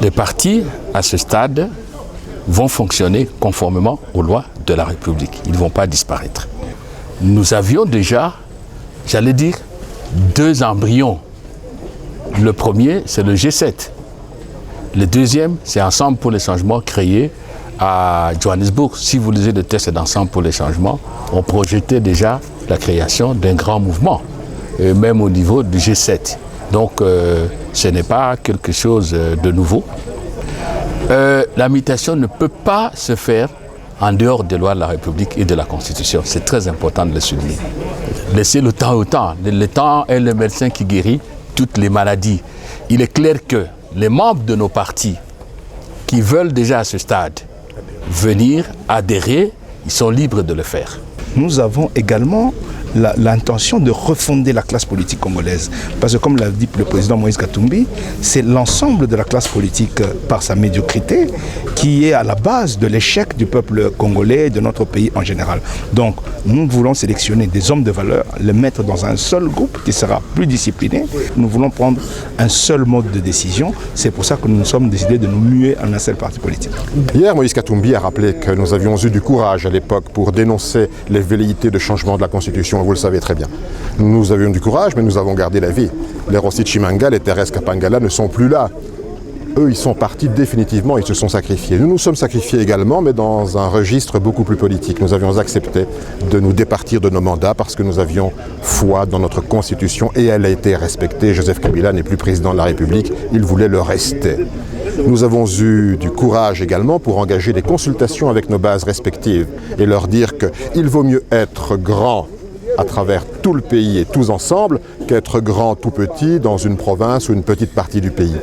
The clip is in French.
Les partis, à ce stade, vont fonctionner conformément aux lois de la République. Ils ne vont pas disparaître. Nous avions déjà, j'allais dire, 2 embryons. Le premier, c'est le G7. Le deuxième, c'est Ensemble pour les changements créé à Johannesburg. Si vous lisez le texte d'Ensemble pour les changements, on projetait déjà la création d'un grand mouvement, même au niveau du G7. Donc, ce n'est pas quelque chose de nouveau. La mutation ne peut pas se faire en dehors des lois de la République et de la Constitution. C'est très important de le souligner. Laissez le temps au temps. Le temps est le médecin qui guérit toutes les maladies. Il est clair que les membres de nos partis qui veulent déjà à ce stade venir adhérer, ils sont libres de le faire. Nous avons également l'intention de refonder la classe politique congolaise. Parce que comme l'a dit le président Moïse Katumbi, c'est l'ensemble de la classe politique par sa médiocrité qui est à la base de l'échec du peuple congolais et de notre pays en général. Donc nous voulons sélectionner des hommes de valeur, les mettre dans un seul groupe qui sera plus discipliné. Nous voulons prendre un seul mode de décision. C'est pour ça que nous nous sommes décidés de nous muer en un seul parti politique. Hier, Moïse Katumbi a rappelé que nous avions eu du courage à l'époque pour dénoncer les velléités de changement de la Constitution. Vous le savez très bien. Nous avions du courage, mais nous avons gardé la vie. Les Rossi Chimanga, les Thérèse Kapangala ne sont plus là. Eux, ils sont partis définitivement, ils se sont sacrifiés. Nous nous sommes sacrifiés également, mais dans un registre beaucoup plus politique. Nous avions accepté de nous départir de nos mandats parce que nous avions foi dans notre Constitution et elle a été respectée. Joseph Kabila n'est plus président de la République, il voulait le rester. Nous avons eu du courage également pour engager des consultations avec nos bases respectives et leur dire qu'il vaut mieux être grand à travers tout le pays et tous ensemble qu'être grand tout petit dans une province ou une petite partie du pays.